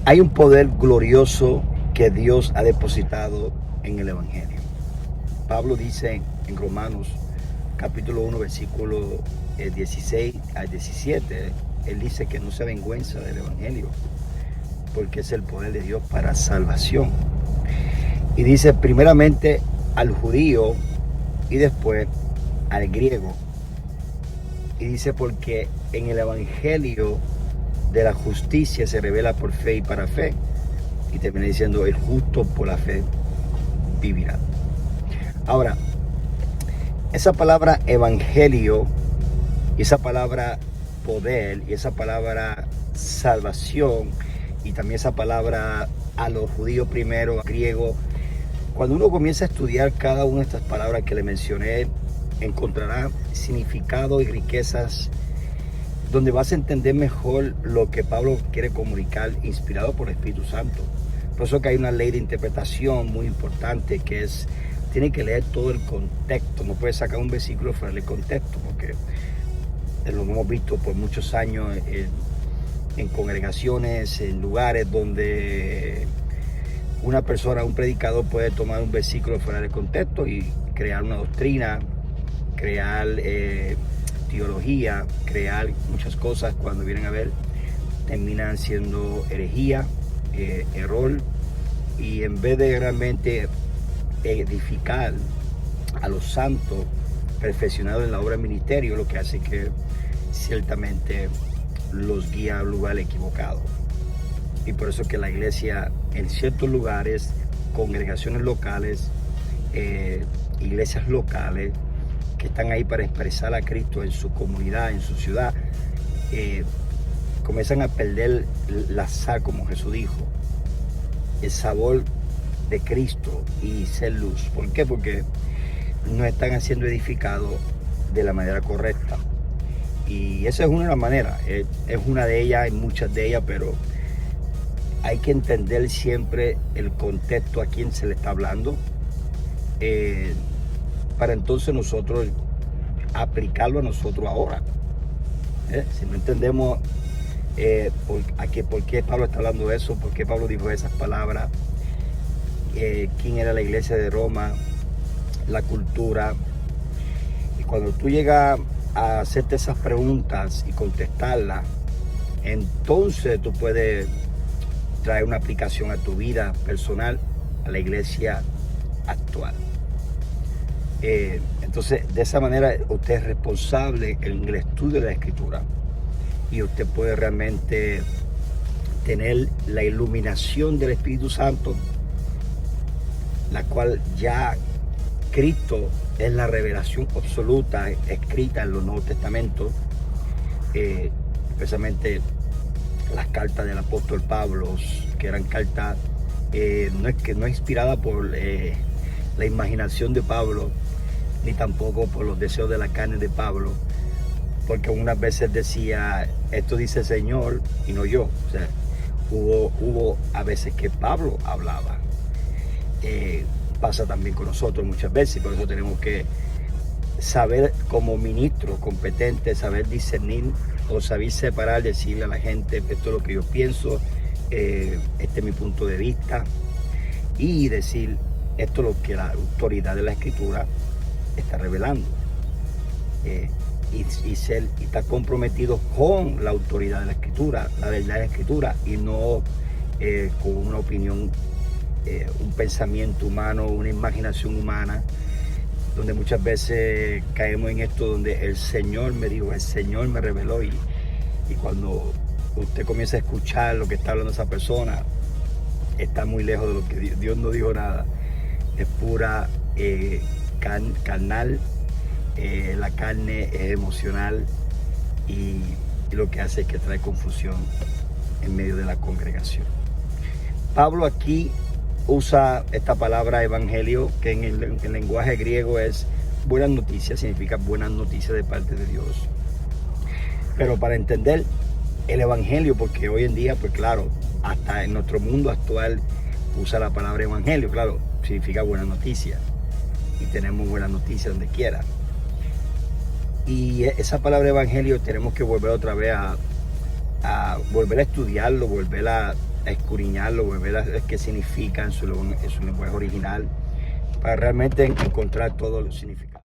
Hay un poder glorioso que Dios ha depositado en el Evangelio. Pablo dice en Romanos capítulo 1 versículo 16 al 17, él dice que no se avergüenza del Evangelio porque es el poder de Dios para salvación. Y dice primeramente al judío y después al griego. Y dice porque en el Evangelio de la justicia se revela por fe y para fe. Y termina diciendo, el justo por la fe vivirá. Ahora, esa palabra evangelio y esa palabra poder y esa palabra salvación y también esa palabra a los judíos primero, a griego, cuando uno comienza a estudiar cada una de estas palabras que le mencioné, encontrará significado y riquezas donde vas a entender mejor lo que Pablo quiere comunicar, inspirado por el Espíritu Santo. Por eso que hay una ley de interpretación muy importante que es, tiene que leer todo el contexto, no puedes sacar un versículo fuera del contexto, porque lo hemos visto por muchos años en congregaciones, en lugares donde una persona, un predicador puede tomar un versículo fuera del contexto y crear una doctrina, crear teología, crear muchas cosas, cuando vienen a ver terminan siendo herejía, error, y en vez de realmente edificar a los santos perfeccionados en la obra del ministerio, lo que hace que ciertamente los guía a un lugar equivocado. Y por eso que la iglesia en ciertos lugares, congregaciones locales, iglesias locales que están ahí para expresar a Cristo en su comunidad, en su ciudad, comienzan a perder la sal, como Jesús dijo, el sabor de Cristo y ser luz. ¿Por qué? Porque no están siendo edificados de la manera correcta. Y esa es una de las maneras, es una de ellas, hay muchas de ellas, pero hay que entender siempre el contexto a quién se le está hablando, para entonces nosotros aplicarlo a nosotros ahora. Si no entendemos por qué Pablo está hablando de eso, por qué Pablo dijo esas palabras, quién era la iglesia de Roma, la cultura, y cuando tú llegas a hacerte esas preguntas y contestarlas, entonces tú puedes traer una aplicación a tu vida personal, a la iglesia actual. Entonces, de esa manera usted es responsable en el estudio de la Escritura y usted puede realmente tener la iluminación del Espíritu Santo, la cual ya Cristo es la revelación absoluta escrita en los Nuevos Testamentos, especialmente las cartas del apóstol Pablo, que eran cartas no inspiradas por la imaginación de Pablo, ni tampoco por los deseos de la carne de Pablo, porque unas veces decía, esto dice el Señor y no yo. O sea, hubo a veces que Pablo hablaba. Pasa también con nosotros muchas veces, y por eso tenemos que saber como ministro competente, saber discernir o saber separar, decirle a la gente, esto es lo que yo pienso, este es mi punto de vista, y decir, esto es lo que la autoridad de la Escritura está revelando, y estar comprometido con la autoridad de la Escritura, la verdad de la Escritura, y no con una opinión, un pensamiento humano, una imaginación humana, donde muchas veces caemos en esto, donde el Señor me dijo, el Señor me reveló, y cuando usted comienza a escuchar lo que está hablando esa persona, está muy lejos de lo que Dios no dijo nada, es pura carnal, la carne es emocional, y lo que hace es que trae confusión en medio de la congregación. Pablo aquí usa esta palabra evangelio, que en el lenguaje griego es buenas noticias, significa buenas noticias de parte de Dios. Pero para entender el evangelio, porque hoy en día, pues claro, hasta en nuestro mundo actual usa la palabra evangelio, claro, significa buenas noticias, y tenemos buenas noticias donde quiera. Y esa palabra evangelio tenemos que volver otra vez a volver a estudiarlo, volver a escudriñarlo, volver a ver qué significa en su lenguaje original, para realmente encontrar todo el significado.